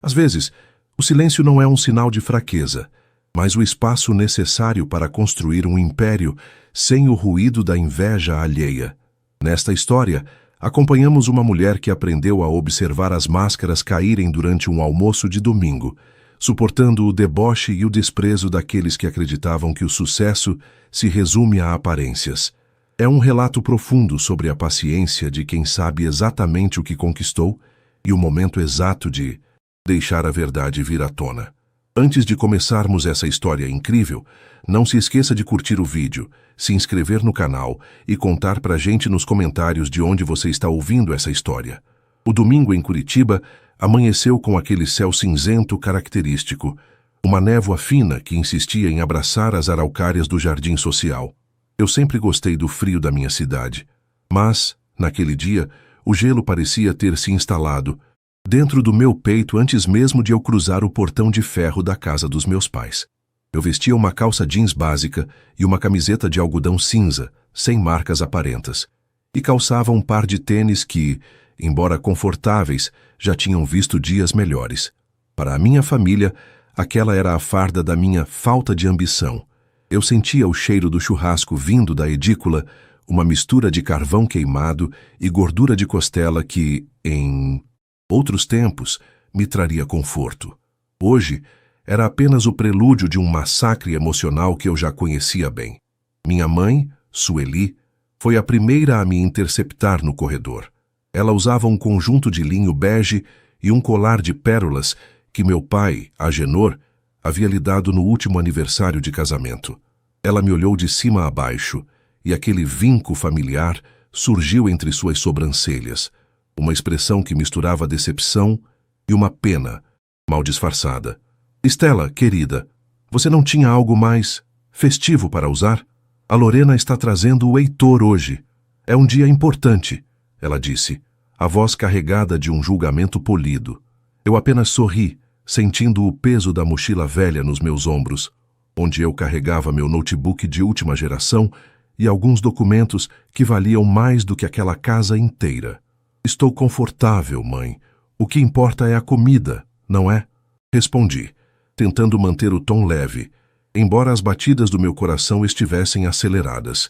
Às vezes, o silêncio não é um sinal de fraqueza, mas o espaço necessário para construir um império sem o ruído da inveja alheia. Nesta história, acompanhamos uma mulher que aprendeu a observar as máscaras caírem durante um almoço de domingo, suportando o deboche e o desprezo daqueles que acreditavam que o sucesso se resume a aparências. É um relato profundo sobre a paciência de quem sabe exatamente o que conquistou e o momento exato de deixar a verdade vir à tona. Antes de começarmos essa história incrível, não se esqueça de curtir o vídeo, se inscrever no canal e contar pra gente nos comentários de onde você está ouvindo essa história. O domingo em Curitiba amanheceu com aquele céu cinzento característico, uma névoa fina que insistia em abraçar as araucárias do jardim social. Eu sempre gostei do frio da minha cidade, mas, naquele dia, o gelo parecia ter se instalado dentro do meu peito antes mesmo de eu cruzar o portão de ferro da casa dos meus pais. Eu vestia uma calça jeans básica e uma camiseta de algodão cinza, sem marcas aparentas, e calçava um par de tênis que, embora confortáveis, já tinham visto dias melhores. Para a minha família, aquela era a farda da minha falta de ambição. Eu sentia o cheiro do churrasco vindo da edícula, uma mistura de carvão queimado e gordura de costela que, em outros tempos, me traria conforto. Hoje, era apenas o prelúdio de um massacre emocional que eu já conhecia bem. Minha mãe, Sueli, foi a primeira a me interceptar no corredor. Ela usava um conjunto de linho bege e um colar de pérolas que meu pai, Agenor, havia lhe dado no último aniversário de casamento. Ela me olhou de cima a baixo e aquele vinco familiar surgiu entre suas sobrancelhas, uma expressão que misturava decepção e uma pena mal disfarçada. Estela, querida, você não tinha algo mais festivo para usar? A Lorena está trazendo o Heitor hoje. É um dia importante, ela disse, a voz carregada de um julgamento polido. Eu apenas sorri, sentindo o peso da mochila velha nos meus ombros, onde eu carregava meu notebook de última geração e alguns documentos que valiam mais do que aquela casa inteira. Estou confortável, mãe. O que importa é a comida, não é? Respondi, tentando manter o tom leve, embora as batidas do meu coração estivessem aceleradas.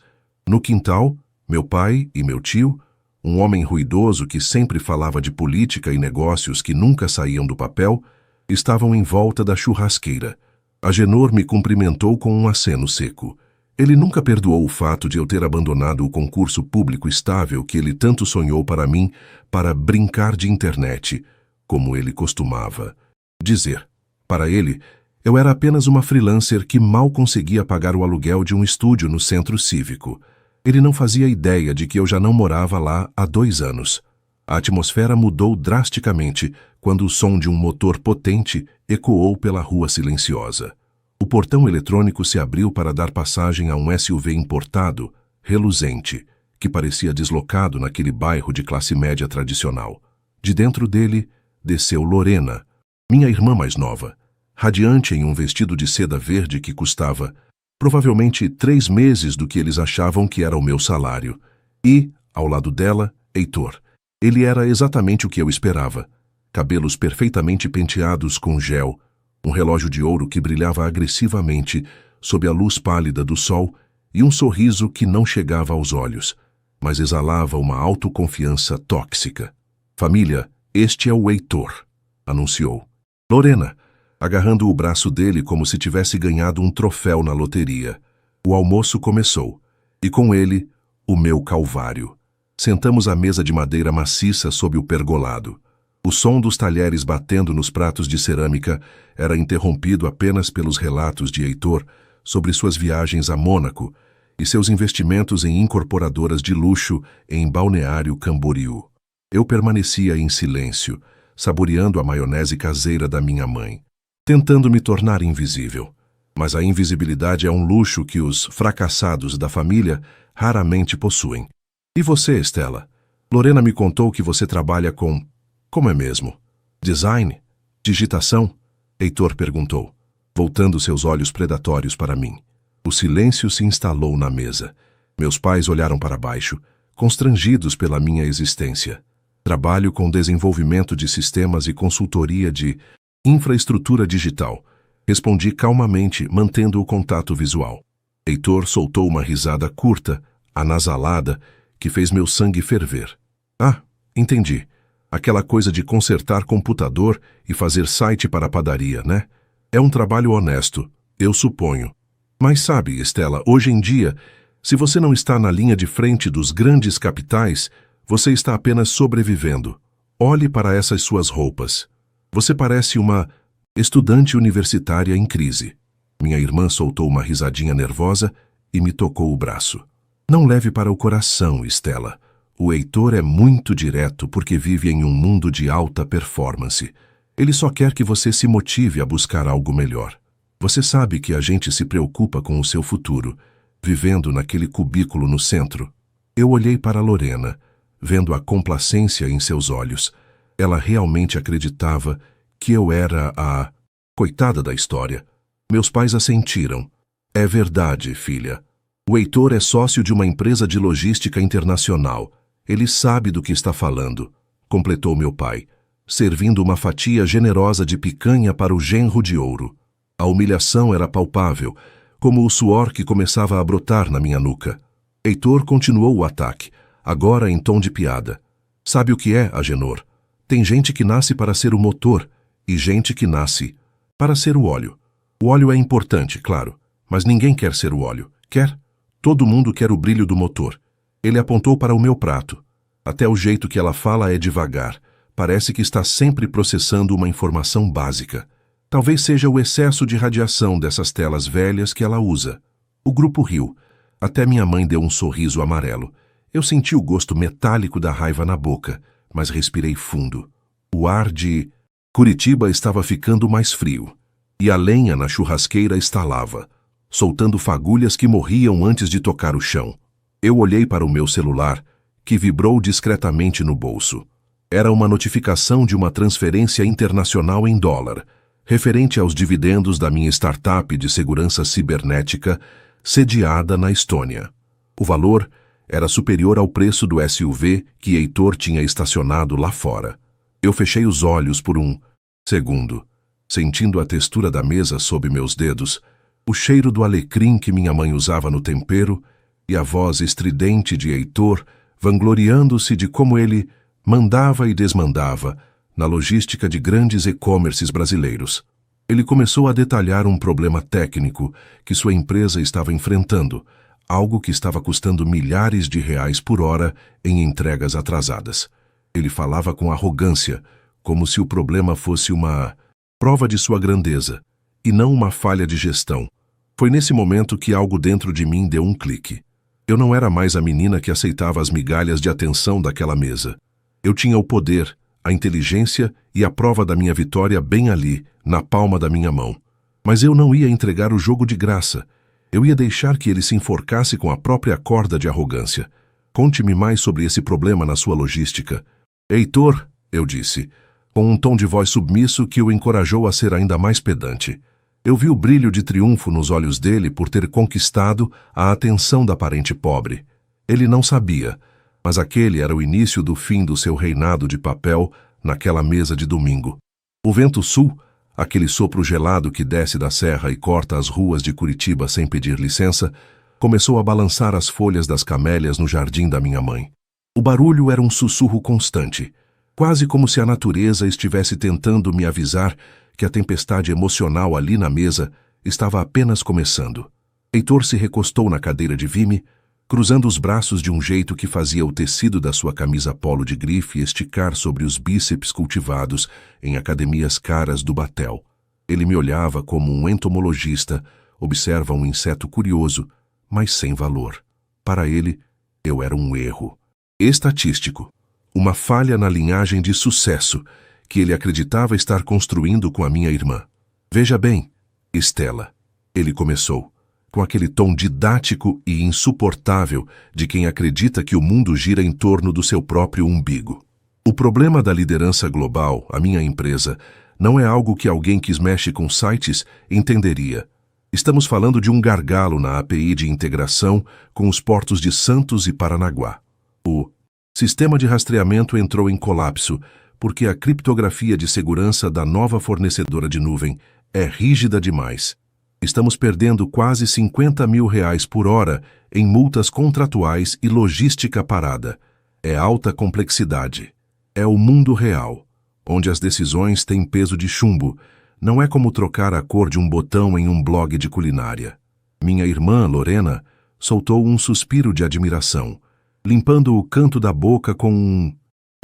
No quintal, meu pai e meu tio, um homem ruidoso que sempre falava de política e negócios que nunca saíam do papel, estavam em volta da churrasqueira. Agenor me cumprimentou com um aceno seco. Ele nunca perdoou o fato de eu ter abandonado o concurso público estável que ele tanto sonhou para mim para brincar de internet, como ele costumava dizer. Para ele, eu era apenas uma freelancer que mal conseguia pagar o aluguel de um estúdio no centro cívico. Ele não fazia ideia de que eu já não morava lá há 2 anos. A atmosfera mudou drasticamente quando o som de um motor potente ecoou pela rua silenciosa. O portão eletrônico se abriu para dar passagem a um SUV importado, reluzente, que parecia deslocado naquele bairro de classe média tradicional. De dentro dele, desceu Lorena, minha irmã mais nova, radiante em um vestido de seda verde que custava provavelmente 3 meses do que eles achavam que era o meu salário. E, ao lado dela, Heitor. Ele era exatamente o que eu esperava. Cabelos perfeitamente penteados com gel, um relógio de ouro que brilhava agressivamente sob a luz pálida do sol e um sorriso que não chegava aos olhos, mas exalava uma autoconfiança tóxica. Família, este é o Heitor, anunciou. Lorena, agarrando o braço dele como se tivesse ganhado um troféu na loteria. O almoço começou, e com ele, o meu calvário. Sentamos à mesa de madeira maciça sob o pergolado. O som dos talheres batendo nos pratos de cerâmica era interrompido apenas pelos relatos de Heitor sobre suas viagens a Mônaco e seus investimentos em incorporadoras de luxo em Balneário Camboriú. Eu permanecia em silêncio, saboreando a maionese caseira da minha mãe, tentando me tornar invisível. Mas a invisibilidade é um luxo que os fracassados da família raramente possuem. E você, Estela? Lorena me contou que você trabalha com... Como é mesmo? Design? Digitação? Heitor perguntou, voltando seus olhos predatórios para mim. O silêncio se instalou na mesa. Meus pais olharam para baixo, constrangidos pela minha existência. Trabalho com desenvolvimento de sistemas e consultoria de... Infraestrutura digital. Respondi calmamente, mantendo o contato visual. Heitor soltou uma risada curta, anasalada, que fez meu sangue ferver. Ah, entendi. Aquela coisa de consertar computador e fazer site para a padaria, né? É um trabalho honesto, eu suponho. Mas sabe, Estela, hoje em dia, se você não está na linha de frente dos grandes capitais, você está apenas sobrevivendo. Olhe para essas suas roupas. Você parece uma estudante universitária em crise. Minha irmã soltou uma risadinha nervosa e me tocou o braço. Não leve para o coração, Estela. O Heitor é muito direto porque vive em um mundo de alta performance. Ele só quer que você se motive a buscar algo melhor. Você sabe que a gente se preocupa com o seu futuro, vivendo naquele cubículo no centro. Eu olhei para Lorena, vendo a complacência em seus olhos. Ela realmente acreditava que eu era a coitada da história. Meus pais assentiram. É verdade, filha. O Heitor é sócio de uma empresa de logística internacional. Ele sabe do que está falando, completou meu pai, servindo uma fatia generosa de picanha para o genro de ouro. A humilhação era palpável, como o suor que começava a brotar na minha nuca. Heitor continuou o ataque, agora em tom de piada. Sabe o que é, Agenor? Tem gente que nasce para ser o motor e gente que nasce para ser o óleo. O óleo é importante, claro, mas ninguém quer ser o óleo. Quer? Todo mundo quer o brilho do motor. Ele apontou para o meu prato. Até o jeito que ela fala é devagar. Parece que está sempre processando uma informação básica. Talvez seja o excesso de radiação dessas telas velhas que ela usa. O grupo riu. Até minha mãe deu um sorriso amarelo. Eu senti o gosto metálico da raiva na boca, mas respirei fundo. O ar de Curitiba estava ficando mais frio, e a lenha na churrasqueira estalava, soltando fagulhas que morriam antes de tocar o chão. Eu olhei para o meu celular, que vibrou discretamente no bolso. Era uma notificação de uma transferência internacional em dólar, referente aos dividendos da minha startup de segurança cibernética, sediada na Estônia. O valor era superior ao preço do SUV que Heitor tinha estacionado lá fora. Eu fechei os olhos por um segundo, sentindo a textura da mesa sob meus dedos, o cheiro do alecrim que minha mãe usava no tempero e a voz estridente de Heitor vangloriando-se de como ele mandava e desmandava na logística de grandes e-commerces brasileiros. Ele começou a detalhar um problema técnico que sua empresa estava enfrentando, algo que estava custando milhares de reais por hora em entregas atrasadas. Ele falava com arrogância, como se o problema fosse uma prova de sua grandeza, e não uma falha de gestão. Foi nesse momento que algo dentro de mim deu um clique. Eu não era mais a menina que aceitava as migalhas de atenção daquela mesa. Eu tinha o poder, a inteligência e a prova da minha vitória bem ali, na palma da minha mão. Mas eu não ia entregar o jogo de graça. Eu ia deixar que ele se enforcasse com a própria corda de arrogância. Conte-me mais sobre esse problema na sua logística. Heitor, eu disse, com um tom de voz submisso que o encorajou a ser ainda mais pedante. Eu vi o brilho de triunfo nos olhos dele por ter conquistado a atenção da parente pobre. Ele não sabia, mas aquele era o início do fim do seu reinado de papel naquela mesa de domingo. O vento sul, aquele sopro gelado que desce da serra e corta as ruas de Curitiba sem pedir licença, começou a balançar as folhas das camélias no jardim da minha mãe. O barulho era um sussurro constante, quase como se a natureza estivesse tentando me avisar que a tempestade emocional ali na mesa estava apenas começando. Heitor se recostou na cadeira de vime, cruzando os braços de um jeito que fazia o tecido da sua camisa polo de grife esticar sobre os bíceps cultivados em academias caras do Batel. Ele me olhava como um entomologista observa um inseto curioso, mas sem valor. Para ele, eu era um erro estatístico, uma falha na linhagem de sucesso que ele acreditava estar construindo com a minha irmã. Veja bem, Estela, ele começou, com aquele tom didático e insuportável de quem acredita que o mundo gira em torno do seu próprio umbigo. O problema da liderança global, a minha empresa, não é algo que alguém que mexe com sites entenderia. Estamos falando de um gargalo na API de integração com os portos de Santos e Paranaguá. O sistema de rastreamento entrou em colapso porque a criptografia de segurança da nova fornecedora de nuvem é rígida demais. Estamos perdendo quase R$ 50.000 por hora em multas contratuais e logística parada. É alta complexidade. É o mundo real, onde as decisões têm peso de chumbo. Não é como trocar a cor de um botão em um blog de culinária. Minha irmã, Lorena, soltou um suspiro de admiração, limpando o canto da boca com um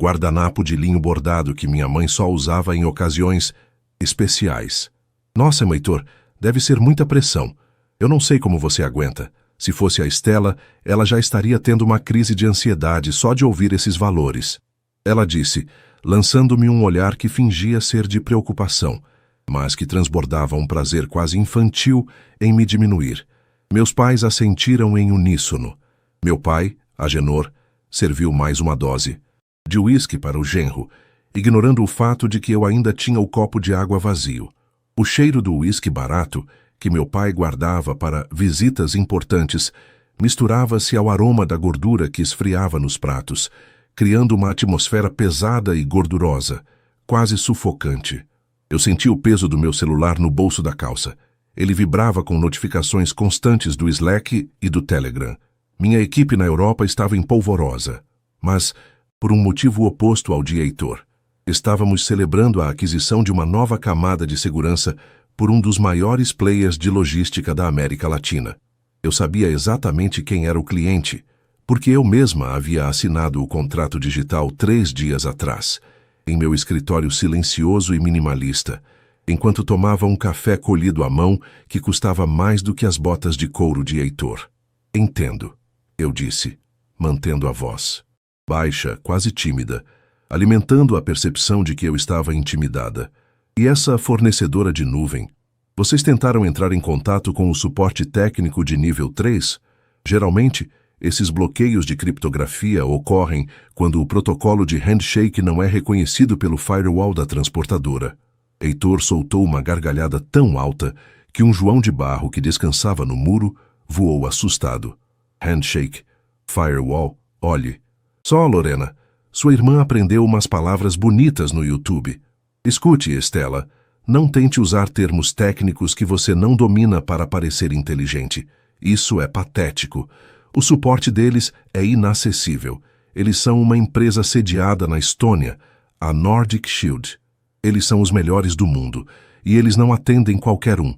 guardanapo de linho bordado que minha mãe só usava em ocasiões especiais. Nossa, Heitor, deve ser muita pressão. Eu não sei como você aguenta. Se fosse a Estela, ela já estaria tendo uma crise de ansiedade só de ouvir esses valores. Ela disse, lançando-me um olhar que fingia ser de preocupação, mas que transbordava um prazer quase infantil em me diminuir. Meus pais assentiram em uníssono. Meu pai, Agenor, serviu mais uma dose de uísque para o genro, ignorando o fato de que eu ainda tinha o copo de água vazio. O cheiro do uísque barato, que meu pai guardava para visitas importantes, misturava-se ao aroma da gordura que esfriava nos pratos, criando uma atmosfera pesada e gordurosa, quase sufocante. Eu senti o peso do meu celular no bolso da calça. Ele vibrava com notificações constantes do Slack e do Telegram. Minha equipe na Europa estava em polvorosa, mas por um motivo oposto ao de Heitor. Estávamos celebrando a aquisição de uma nova camada de segurança por um dos maiores players de logística da América Latina. Eu sabia exatamente quem era o cliente, porque eu mesma havia assinado o contrato digital 3 dias atrás, em meu escritório silencioso e minimalista, enquanto tomava um café colhido à mão que custava mais do que as botas de couro de Heitor. Entendo, eu disse, mantendo a voz baixa, quase tímida, alimentando a percepção de que eu estava intimidada. E essa fornecedora de nuvem? Vocês tentaram entrar em contato com o suporte técnico de nível 3? Geralmente, esses bloqueios de criptografia ocorrem quando o protocolo de handshake não é reconhecido pelo firewall da transportadora. Heitor soltou uma gargalhada tão alta que um João de Barro que descansava no muro voou assustado. Handshake, firewall, olhe. Só, Lorena, sua irmã aprendeu umas palavras bonitas no YouTube. Escute, Estela, não tente usar termos técnicos que você não domina para parecer inteligente. Isso é patético. O suporte deles é inacessível. Eles são uma empresa sediada na Estônia, a Nordic Shield. Eles são os melhores do mundo, e eles não atendem qualquer um.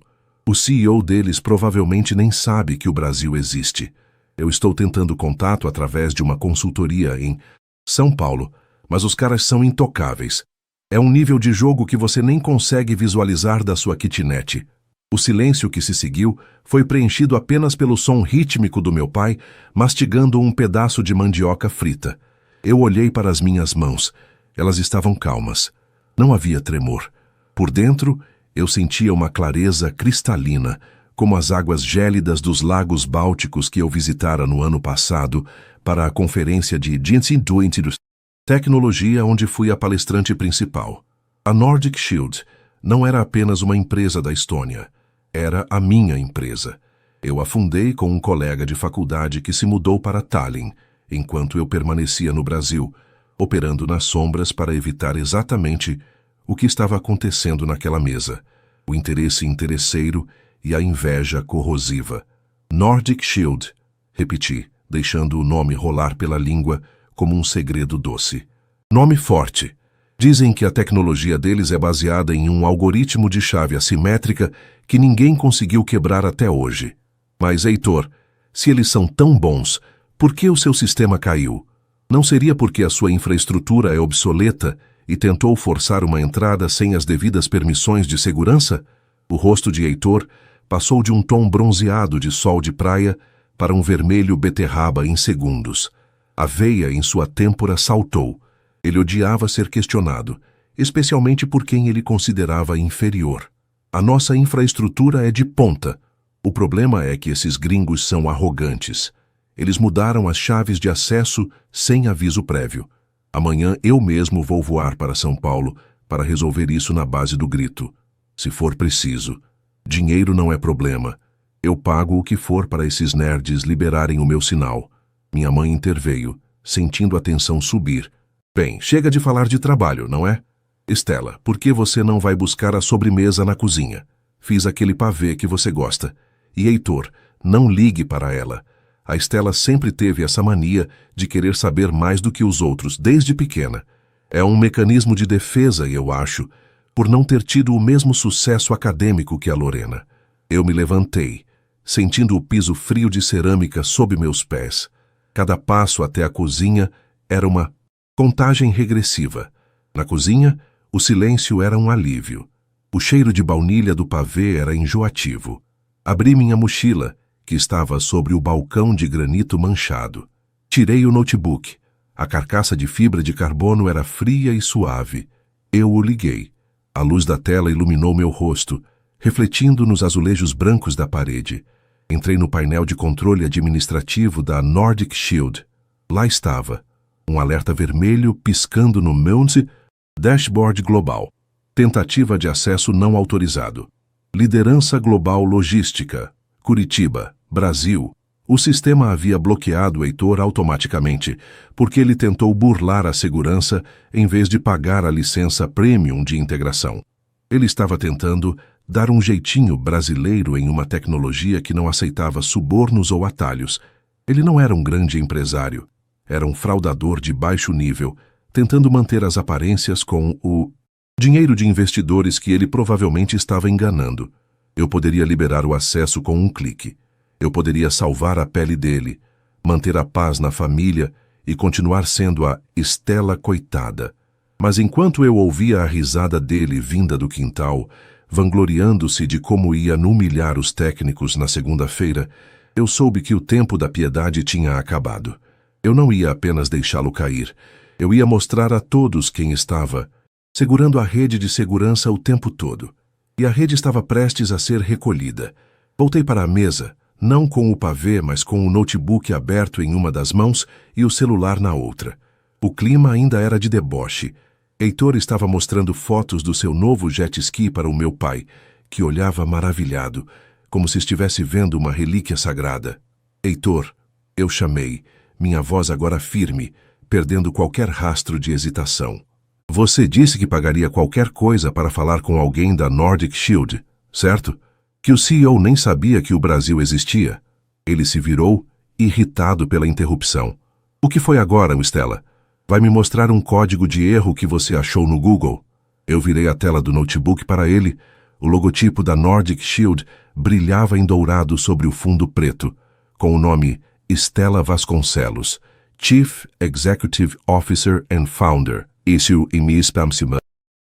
O CEO deles provavelmente nem sabe que o Brasil existe. Eu estou tentando contato através de uma consultoria em São Paulo, mas os caras são intocáveis. É um nível de jogo que você nem consegue visualizar da sua kitnet. O silêncio que se seguiu foi preenchido apenas pelo som rítmico do meu pai mastigando um pedaço de mandioca frita. Eu olhei para as minhas mãos. Elas estavam calmas. Não havia tremor. Por dentro, eu sentia uma clareza cristalina, como as águas gélidas dos lagos bálticos que eu visitara no ano passado para a conferência de tecnologia onde fui a palestrante principal. A Nordic Shield não era apenas uma empresa da Estônia, era a minha empresa. Eu a fundei com um colega de faculdade que se mudou para Tallinn, enquanto eu permanecia no Brasil, operando nas sombras para evitar exatamente o que estava acontecendo naquela mesa, o interesse interesseiro e a inveja corrosiva. Nordic Shield, repeti, deixando o nome rolar pela língua como um segredo doce. Nome forte. Dizem que a tecnologia deles é baseada em um algoritmo de chave assimétrica que ninguém conseguiu quebrar até hoje. Mas, Heitor, se eles são tão bons, por que o seu sistema caiu? Não seria porque a sua infraestrutura é obsoleta e tentou forçar uma entrada sem as devidas permissões de segurança? O rosto de Heitor passou de um tom bronzeado de sol de praia para um vermelho beterraba em segundos. A veia em sua têmpora saltou. Ele odiava ser questionado, especialmente por quem ele considerava inferior. A nossa infraestrutura é de ponta. O problema é que esses gringos são arrogantes. Eles mudaram as chaves de acesso sem aviso prévio. Amanhã eu mesmo vou voar para São Paulo para resolver isso na base do grito. Se for preciso. Dinheiro não é problema. Eu pago o que for para esses nerds liberarem o meu sinal. Minha mãe interveio, sentindo a tensão subir. Bem, chega de falar de trabalho, não é? Estela, por que você não vai buscar a sobremesa na cozinha? Fiz aquele pavê que você gosta. E Heitor, não ligue para ela. A Estela sempre teve essa mania de querer saber mais do que os outros, desde pequena. É um mecanismo de defesa, eu acho, por não ter tido o mesmo sucesso acadêmico que a Lorena. Eu me levantei, sentindo o piso frio de cerâmica sob meus pés. Cada passo até a cozinha era uma contagem regressiva. Na cozinha, o silêncio era um alívio. O cheiro de baunilha do pavê era enjoativo. Abri minha mochila, que estava sobre o balcão de granito manchado. Tirei o notebook. A carcaça de fibra de carbono era fria e suave. Eu o liguei. A luz da tela iluminou meu rosto, refletindo nos azulejos brancos da parede. Entrei no painel de controle administrativo da Nordic Shield. Lá estava, um alerta vermelho piscando no Mounts Dashboard Global. Tentativa de acesso não autorizado. Liderança Global Logística. Curitiba, Brasil. O sistema havia bloqueado Heitor automaticamente, porque ele tentou burlar a segurança em vez de pagar a licença premium de integração. Ele estava tentando dar um jeitinho brasileiro em uma tecnologia que não aceitava subornos ou atalhos. Ele não era um grande empresário. Era um fraudador de baixo nível, tentando manter as aparências com o dinheiro de investidores que ele provavelmente estava enganando. Eu poderia liberar o acesso com um clique. Eu poderia salvar a pele dele, manter a paz na família e continuar sendo a Estela coitada. Mas enquanto eu ouvia a risada dele vinda do quintal, vangloriando-se de como ia humilhar os técnicos na segunda-feira, eu soube que o tempo da piedade tinha acabado. Eu não ia apenas deixá-lo cair. Eu ia mostrar a todos quem estava segurando a rede de segurança o tempo todo. E a rede estava prestes a ser recolhida. Voltei para a mesa, não com o pavê, mas com o notebook aberto em uma das mãos e o celular na outra. O clima ainda era de deboche. Heitor estava mostrando fotos do seu novo jet ski para o meu pai, que olhava maravilhado, como se estivesse vendo uma relíquia sagrada. Heitor, eu chamei, minha voz agora firme, perdendo qualquer rastro de hesitação. Você disse que pagaria qualquer coisa para falar com alguém da Nordic Shield, certo? Que o CEO nem sabia que o Brasil existia. Ele se virou, irritado pela interrupção. O que foi agora, Estela? Vai me mostrar um código de erro que você achou no Google? Eu virei a tela do notebook para ele. O logotipo da Nordic Shield brilhava em dourado sobre o fundo preto, com o nome Estela Vasconcelos, Chief Executive Officer and Founder, issue em Spamsima.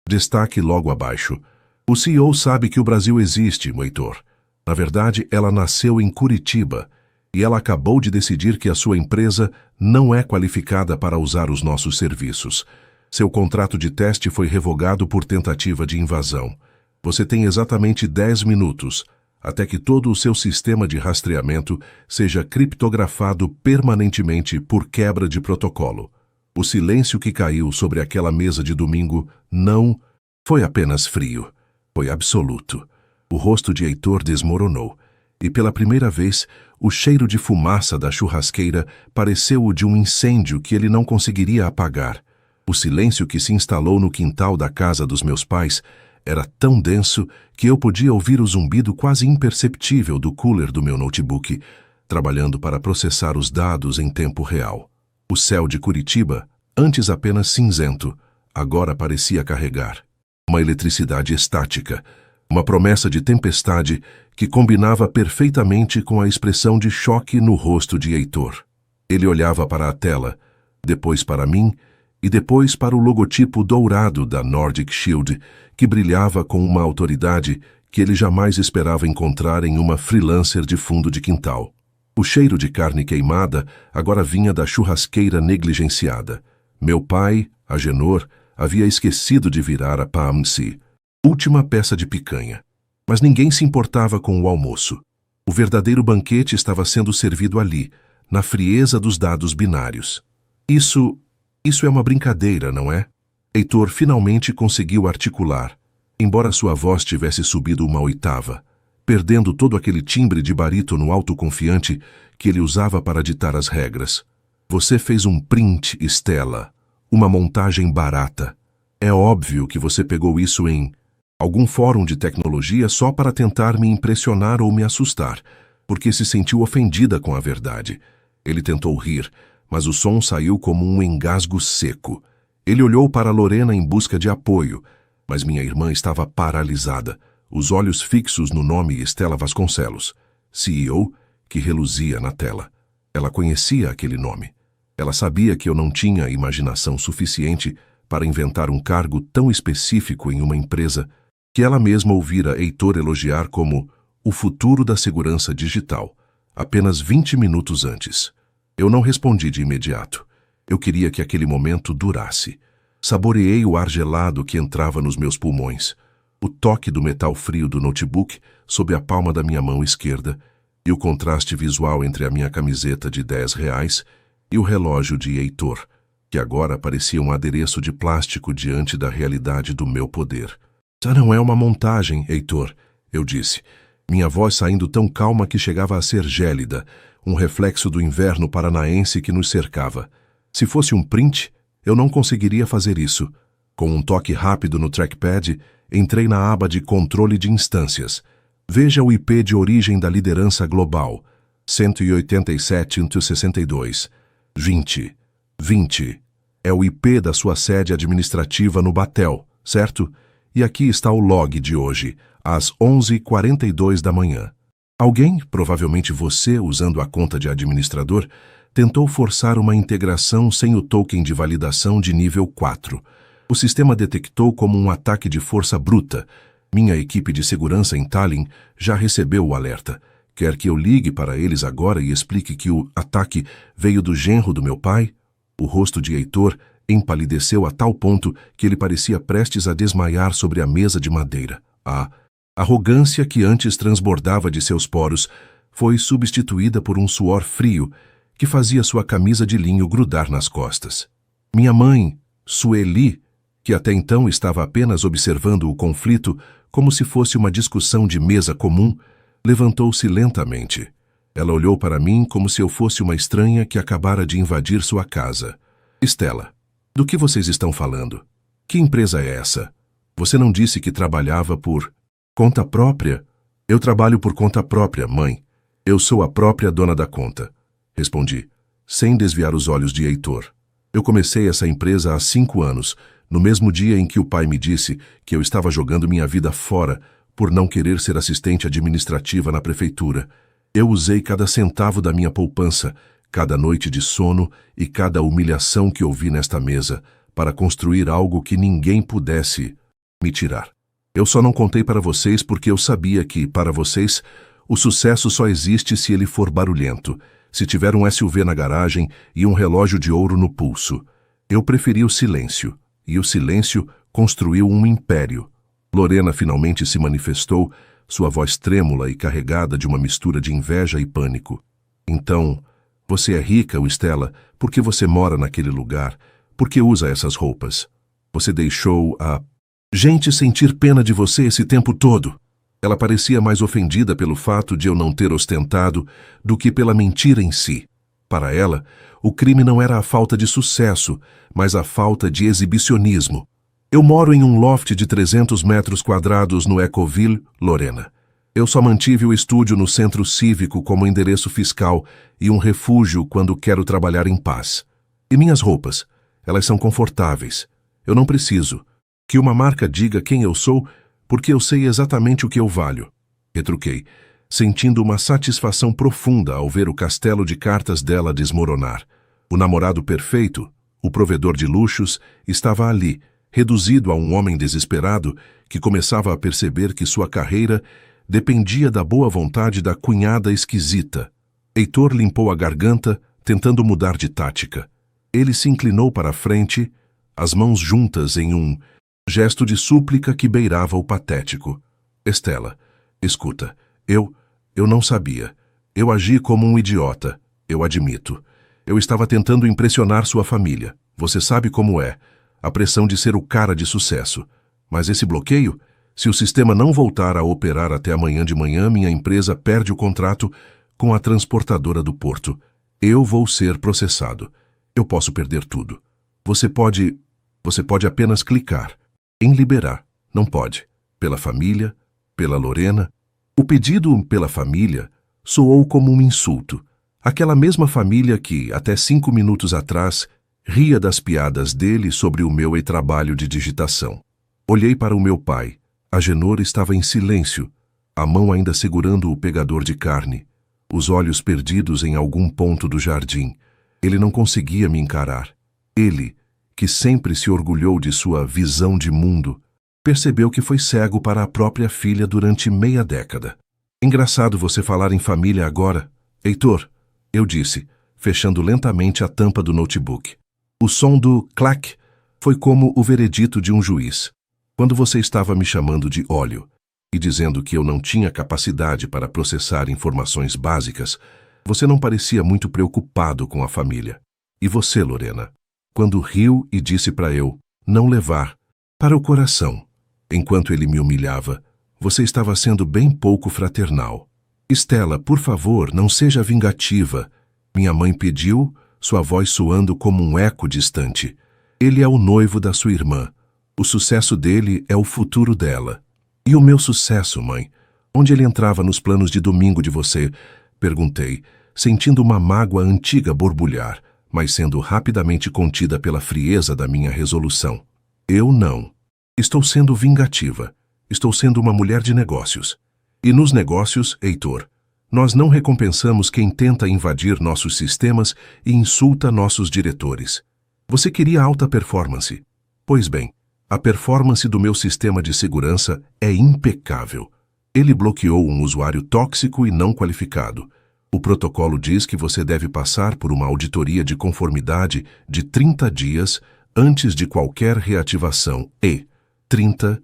Destaque logo abaixo. O CEO sabe que o Brasil existe, Heitor. Na verdade, ela nasceu em Curitiba e ela acabou de decidir que a sua empresa não é qualificada para usar os nossos serviços. Seu contrato de teste foi revogado por tentativa de invasão. Você tem exatamente 10 minutos, até que todo o seu sistema de rastreamento seja criptografado permanentemente por quebra de protocolo. O silêncio que caiu sobre aquela mesa de domingo não foi apenas frio. Foi absoluto. O rosto de Heitor desmoronou, e pela primeira vez, o cheiro de fumaça da churrasqueira pareceu o de um incêndio que ele não conseguiria apagar. O silêncio que se instalou no quintal da casa dos meus pais era tão denso que eu podia ouvir o zumbido quase imperceptível do cooler do meu notebook, trabalhando para processar os dados em tempo real. O céu de Curitiba, antes apenas cinzento, agora parecia carregar. Uma eletricidade estática, uma promessa de tempestade que combinava perfeitamente com a expressão de choque no rosto de Heitor. Ele olhava para a tela, depois para mim e depois para o logotipo dourado da Nordic Shield, que brilhava com uma autoridade que ele jamais esperava encontrar em uma freelancer de fundo de quintal. O cheiro de carne queimada agora vinha da churrasqueira negligenciada. Meu pai, Agenor, havia esquecido de virar a PAMC, última peça de picanha. Mas ninguém se importava com o almoço. O verdadeiro banquete estava sendo servido ali, na frieza dos dados binários. Isso é uma brincadeira, não é? Heitor finalmente conseguiu articular, embora sua voz tivesse subido uma oitava, perdendo todo aquele timbre de barítono autoconfiante que ele usava para ditar as regras. Você fez um print, Estela. Uma montagem barata. É óbvio que você pegou isso em algum fórum de tecnologia só para tentar me impressionar ou me assustar, porque se sentiu ofendida com a verdade. Ele tentou rir, mas o som saiu como um engasgo seco. Ele olhou para Lorena em busca de apoio, mas minha irmã estava paralisada, os olhos fixos no nome Estela Vasconcelos, CEO, que reluzia na tela. Ela conhecia aquele nome. Ela sabia que eu não tinha imaginação suficiente para inventar um cargo tão específico em uma empresa que ela mesma ouvira Heitor elogiar como o futuro da segurança digital, apenas 20 minutos antes. Eu não respondi de imediato. Eu queria que aquele momento durasse. Saboreei o ar gelado que entrava nos meus pulmões, o toque do metal frio do notebook sob a palma da minha mão esquerda e o contraste visual entre a minha camiseta de R$ 10 e o relógio de Heitor, que agora parecia um adereço de plástico diante da realidade do meu poder. "Já não é uma montagem, Heitor", eu disse, minha voz saindo tão calma que chegava a ser gélida, um reflexo do inverno paranaense que nos cercava. Se fosse um print, eu não conseguiria fazer isso. Com um toque rápido no trackpad, entrei na aba de controle de instâncias. Veja o IP de origem da liderança global, 187.62. 20. 20. É o IP da sua sede administrativa no Batel, certo? E aqui está o log de hoje, às 11h42 da manhã. Alguém, provavelmente você, usando a conta de administrador, tentou forçar uma integração sem o token de validação de nível 4. O sistema detectou como um ataque de força bruta. Minha equipe de segurança em Tallinn já recebeu o alerta. Quer que eu ligue para eles agora e explique que o ataque veio do genro do meu pai? O rosto de Heitor empalideceu a tal ponto que ele parecia prestes a desmaiar sobre a mesa de madeira. A arrogância que antes transbordava de seus poros foi substituída por um suor frio que fazia sua camisa de linho grudar nas costas. Minha mãe, Sueli, que até então estava apenas observando o conflito como se fosse uma discussão de mesa comum, levantou-se lentamente. Ela olhou para mim como se eu fosse uma estranha que acabara de invadir sua casa. "Estela, do que vocês estão falando? Que empresa é essa? Você não disse que trabalhava por conta própria?" "Eu trabalho por conta própria, mãe. Eu sou a própria dona da conta", respondi, sem desviar os olhos de Heitor. "Eu comecei essa empresa há 5 anos, no mesmo dia em que o pai me disse que eu estava jogando minha vida fora por não querer ser assistente administrativa na prefeitura. Eu usei cada centavo da minha poupança, cada noite de sono e cada humilhação que ouvi nesta mesa para construir algo que ninguém pudesse me tirar. Eu só não contei para vocês porque eu sabia que, para vocês, o sucesso só existe se ele for barulhento, se tiver um SUV na garagem e um relógio de ouro no pulso. Eu preferi o silêncio, e o silêncio construiu um império." Lorena finalmente se manifestou, sua voz trêmula e carregada de uma mistura de inveja e pânico. "Então, você é rica, Estela, porque você mora naquele lugar, porque usa essas roupas. Você deixou a gente sentir pena de você esse tempo todo." Ela parecia mais ofendida pelo fato de eu não ter ostentado do que pela mentira em si. Para ela, o crime não era a falta de sucesso, mas a falta de exibicionismo. "Eu moro em um loft de 300 metros quadrados no Ecoville, Lorena. Eu só mantive o estúdio no centro cívico como endereço fiscal e um refúgio quando quero trabalhar em paz. E minhas roupas, elas são confortáveis. Eu não preciso que uma marca diga quem eu sou, porque eu sei exatamente o que eu valho", retruquei, sentindo uma satisfação profunda ao ver o castelo de cartas dela desmoronar. O namorado perfeito, o provedor de luxos, estava ali, reduzido a um homem desesperado que começava a perceber que sua carreira dependia da boa vontade da cunhada esquisita. Heitor limpou a garganta, tentando mudar de tática. Ele se inclinou para a frente, as mãos juntas em um gesto de súplica que beirava o patético. "Estela, escuta, eu não sabia. Eu agi como um idiota, eu admito. Eu estava tentando impressionar sua família. Você sabe como é. A pressão de ser o cara de sucesso. Mas esse bloqueio? Se o sistema não voltar a operar até amanhã de manhã, minha empresa perde o contrato com a transportadora do porto. Eu vou ser processado. Eu posso perder tudo. Você pode apenas clicar em liberar. Não pode. Pela família, pela Lorena. O pedido pela família soou como um insulto. Aquela mesma família que, até 5 minutos atrás, ria das piadas dele sobre o meu trabalho de digitação. Olhei para o meu pai. Agenor estava em silêncio, a mão ainda segurando o pegador de carne, os olhos perdidos em algum ponto do jardim. Ele não conseguia me encarar. Ele, que sempre se orgulhou de sua visão de mundo, percebeu que foi cego para a própria filha durante meia década. Engraçado você falar em família agora, Heitor, eu disse, fechando lentamente a tampa do notebook. O som do clac foi como o veredito de um juiz. Quando você estava me chamando de óleo e dizendo que eu não tinha capacidade para processar informações básicas, você não parecia muito preocupado com a família. E você, Lorena, quando riu e disse para eu não levar para o coração, enquanto ele me humilhava, você estava sendo bem pouco fraternal. Estela, por favor, não seja vingativa. Minha mãe pediu, sua voz soando como um eco distante. Ele é o noivo da sua irmã. O sucesso dele é o futuro dela. E o meu sucesso, mãe? Onde ele entrava nos planos de domingo de você? Perguntei, sentindo uma mágoa antiga borbulhar, mas sendo rapidamente contida pela frieza da minha resolução. Eu não. Estou sendo vingativa. Estou sendo uma mulher de negócios. E nos negócios, Heitor, nós não recompensamos quem tenta invadir nossos sistemas e insulta nossos diretores. Você queria alta performance. Pois bem, a performance do meu sistema de segurança é impecável. Ele bloqueou um usuário tóxico e não qualificado. O protocolo diz que você deve passar por uma auditoria de conformidade de 30 dias antes de qualquer reativação e 30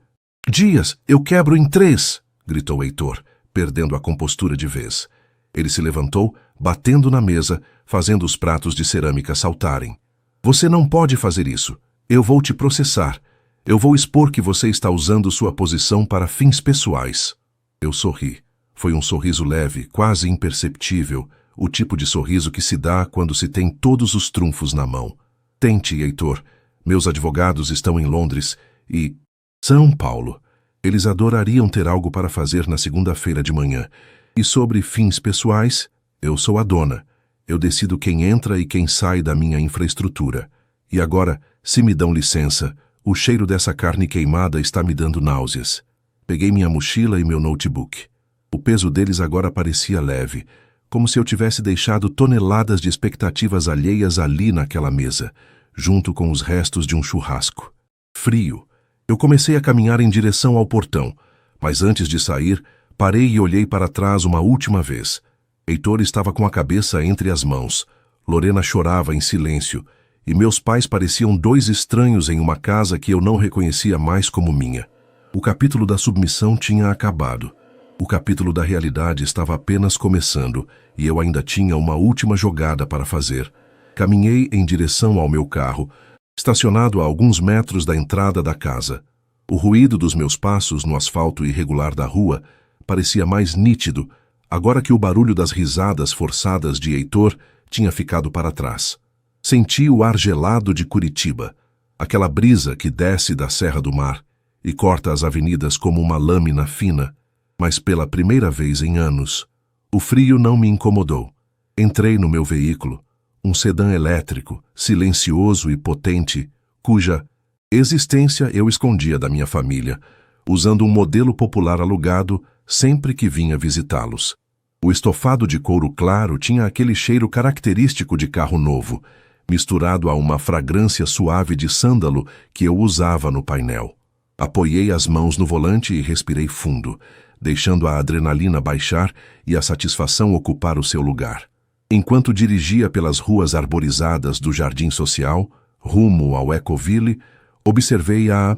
dias, eu quebro em 3, gritou Heitor, perdendo a compostura de vez. Ele se levantou, batendo na mesa, fazendo os pratos de cerâmica saltarem. Você não pode fazer isso. Eu vou te processar. Eu vou expor que você está usando sua posição para fins pessoais. Eu sorri. Foi um sorriso leve, quase imperceptível, o tipo de sorriso que se dá quando se tem todos os trunfos na mão. Tente, Heitor. Meus advogados estão em Londres e São Paulo. Eles adorariam ter algo para fazer na segunda-feira de manhã. E sobre fins pessoais, eu sou a dona. Eu decido quem entra e quem sai da minha infraestrutura. E agora, se me dão licença, o cheiro dessa carne queimada está me dando náuseas. Peguei minha mochila e meu notebook. O peso deles agora parecia leve, como se eu tivesse deixado toneladas de expectativas alheias ali naquela mesa, junto com os restos de um churrasco. Frio. Eu comecei a caminhar em direção ao portão, mas antes de sair, parei e olhei para trás uma última vez. Heitor estava com a cabeça entre as mãos. Lorena chorava em silêncio, e meus pais pareciam dois estranhos em uma casa que eu não reconhecia mais como minha. O capítulo da submissão tinha acabado. O capítulo da realidade estava apenas começando, e eu ainda tinha uma última jogada para fazer. Caminhei em direção ao meu carro, estacionado a alguns metros da entrada da casa. O ruído dos meus passos no asfalto irregular da rua parecia mais nítido, agora que o barulho das risadas forçadas de Heitor tinha ficado para trás. Senti o ar gelado de Curitiba, aquela brisa que desce da Serra do Mar e corta as avenidas como uma lâmina fina, mas pela primeira vez em anos, o frio não me incomodou. Entrei no meu veículo, um sedã elétrico, silencioso e potente, cuja existência eu escondia da minha família, usando um modelo popular alugado sempre que vinha visitá-los. O estofado de couro claro tinha aquele cheiro característico de carro novo, misturado a uma fragrância suave de sândalo que eu usava no painel. Apoiei as mãos no volante e respirei fundo, deixando a adrenalina baixar e a satisfação ocupar o seu lugar. Enquanto dirigia pelas ruas arborizadas do Jardim Social, rumo ao Ecoville, observei a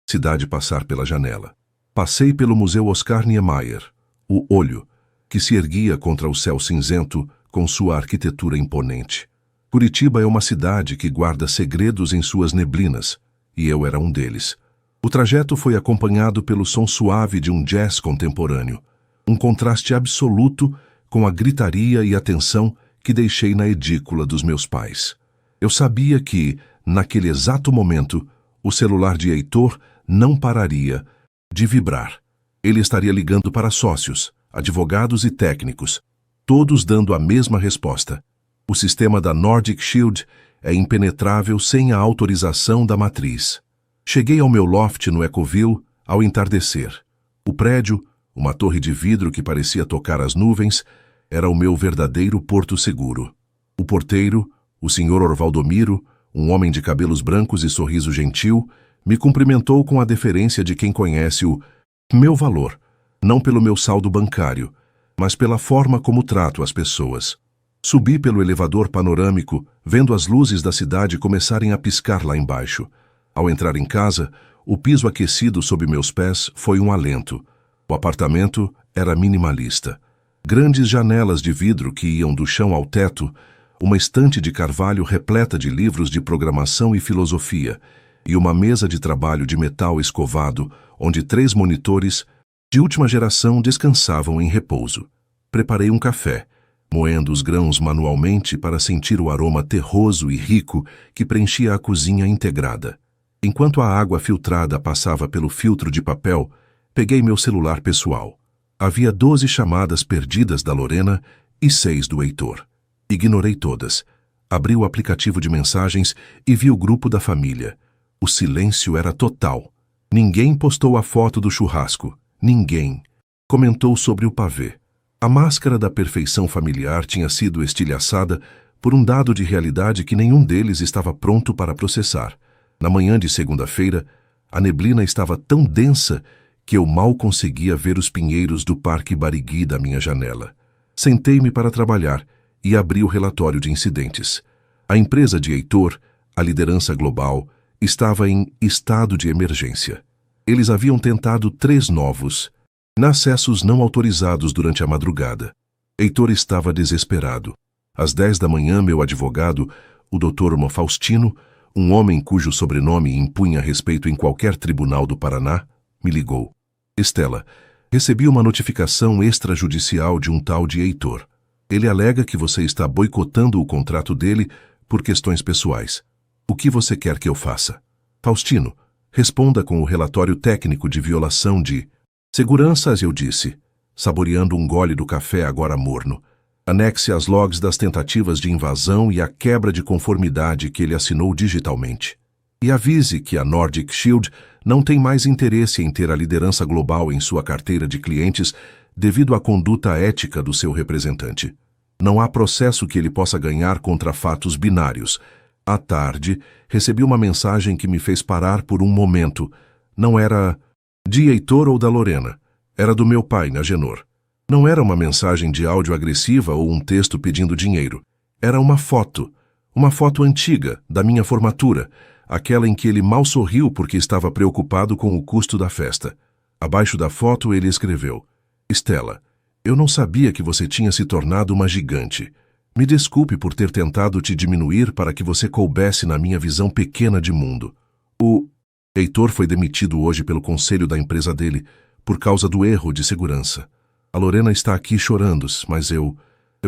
cidade passar pela janela. Passei pelo Museu Oscar Niemeyer, o Olho, que se erguia contra o céu cinzento com sua arquitetura imponente. Curitiba é uma cidade que guarda segredos em suas neblinas, e eu era um deles. O trajeto foi acompanhado pelo som suave de um jazz contemporâneo, um contraste absoluto com a gritaria e a tensão que deixei na edícula dos meus pais. Eu sabia que, naquele exato momento, o celular de Heitor não pararia de vibrar. Ele estaria ligando para sócios, advogados e técnicos, todos dando a mesma resposta. O sistema da Nordic Shield é impenetrável sem a autorização da matriz. Cheguei ao meu loft no Ecoville ao entardecer. O prédio, uma torre de vidro que parecia tocar as nuvens, era o meu verdadeiro porto seguro. O porteiro, o Sr. Orvaldomiro, um homem de cabelos brancos e sorriso gentil, me cumprimentou com a deferência de quem conhece o meu valor, não pelo meu saldo bancário, mas pela forma como trato as pessoas. Subi pelo elevador panorâmico, vendo as luzes da cidade começarem a piscar lá embaixo. Ao entrar em casa, o piso aquecido sob meus pés foi um alento. O apartamento era minimalista. Grandes janelas de vidro que iam do chão ao teto, uma estante de carvalho repleta de livros de programação e filosofia, e uma mesa de trabalho de metal escovado, onde 3 monitores de última geração descansavam em repouso. Preparei um café, moendo os grãos manualmente para sentir o aroma terroso e rico que preenchia a cozinha integrada. Enquanto a água filtrada passava pelo filtro de papel, peguei meu celular pessoal. Havia 12 chamadas perdidas da Lorena e 6 do Heitor. Ignorei todas. Abri o aplicativo de mensagens e vi o grupo da família. O silêncio era total. Ninguém postou a foto do churrasco. Ninguém comentou sobre o pavê. A máscara da perfeição familiar tinha sido estilhaçada por um dado de realidade que nenhum deles estava pronto para processar. Na manhã de segunda-feira, a neblina estava tão densa que eu mal conseguia ver os pinheiros do Parque Barigui da minha janela. Sentei-me para trabalhar e abri o relatório de incidentes. A empresa de Heitor, a liderança global, estava em estado de emergência. Eles haviam tentado 3 novos acessos não autorizados durante a madrugada. Heitor estava desesperado. Às 10 da manhã, meu advogado, o Dr. Faustino, um homem cujo sobrenome impunha respeito em qualquer tribunal do Paraná, me ligou. Estela, recebi uma notificação extrajudicial de um tal de Heitor. Ele alega que você está boicotando o contrato dele por questões pessoais. O que você quer que eu faça? Faustino, responda com o relatório técnico de violação de seguranças, eu disse, saboreando um gole do café agora morno. Anexe as logs das tentativas de invasão e a quebra de conformidade que ele assinou digitalmente. E avise que a Nordic Shield não tem mais interesse em ter a liderança global em sua carteira de clientes devido à conduta ética do seu representante. Não há processo que ele possa ganhar contra fatos binários. À tarde, recebi uma mensagem que me fez parar por um momento. Não era de Heitor ou da Lorena. Era do meu pai, Agenor. Não era uma mensagem de áudio agressiva ou um texto pedindo dinheiro. Era uma foto antiga, da minha formatura, aquela em que ele mal sorriu porque estava preocupado com o custo da festa. Abaixo da foto ele escreveu: Estela, eu não sabia que você tinha se tornado uma gigante. Me desculpe por ter tentado te diminuir para que você coubesse na minha visão pequena de mundo. O Heitor foi demitido hoje pelo conselho da empresa dele por causa do erro de segurança. A Lorena está aqui chorando, mas eu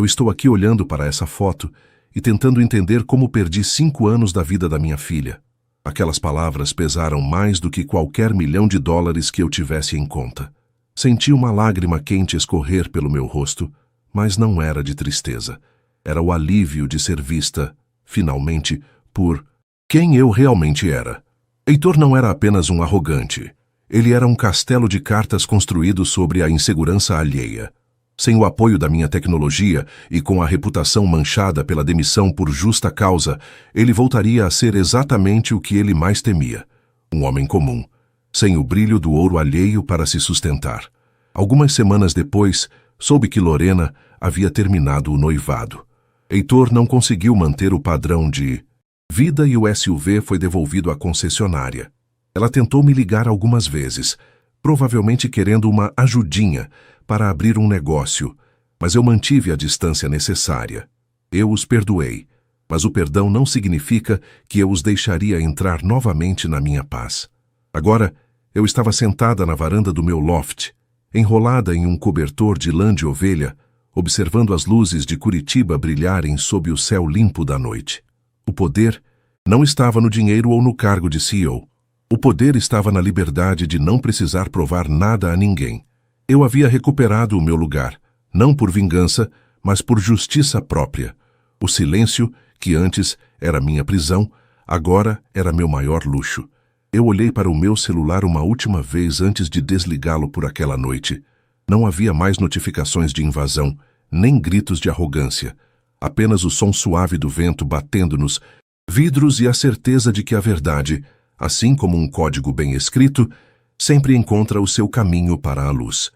estou aqui olhando para essa foto e tentando entender como perdi 5 anos da vida da minha filha. Aquelas palavras pesaram mais do que qualquer $1.000.000 que eu tivesse em conta. Senti uma lágrima quente escorrer pelo meu rosto, mas não era de tristeza. Era o alívio de ser vista, finalmente, por quem eu realmente era. Heitor não era apenas um arrogante. Ele era um castelo de cartas construído sobre a insegurança alheia. Sem o apoio da minha tecnologia e com a reputação manchada pela demissão por justa causa, ele voltaria a ser exatamente o que ele mais temia: um homem comum, sem o brilho do ouro alheio para se sustentar. Algumas semanas depois, soube que Lorena havia terminado o noivado. Heitor não conseguiu manter o padrão de vida e o SUV foi devolvido à concessionária. Ela tentou me ligar algumas vezes, provavelmente querendo uma ajudinha para abrir um negócio, mas eu mantive a distância necessária. Eu os perdoei, mas o perdão não significa que eu os deixaria entrar novamente na minha paz. Agora, eu estava sentada na varanda do meu loft, enrolada em um cobertor de lã de ovelha, observando as luzes de Curitiba brilharem sob o céu limpo da noite. O poder Não estava no dinheiro ou no cargo de CEO. O poder estava na liberdade de não precisar provar nada a ninguém. Eu havia recuperado o meu lugar, não por vingança, mas por justiça própria. O silêncio, que antes era minha prisão, agora era meu maior luxo. Eu olhei para o meu celular uma última vez antes de desligá-lo por aquela noite. Não havia mais notificações de invasão, nem gritos de arrogância. Apenas o som suave do vento batendo nos vidros e a certeza de que a verdade, assim como um código bem escrito, sempre encontra o seu caminho para a luz.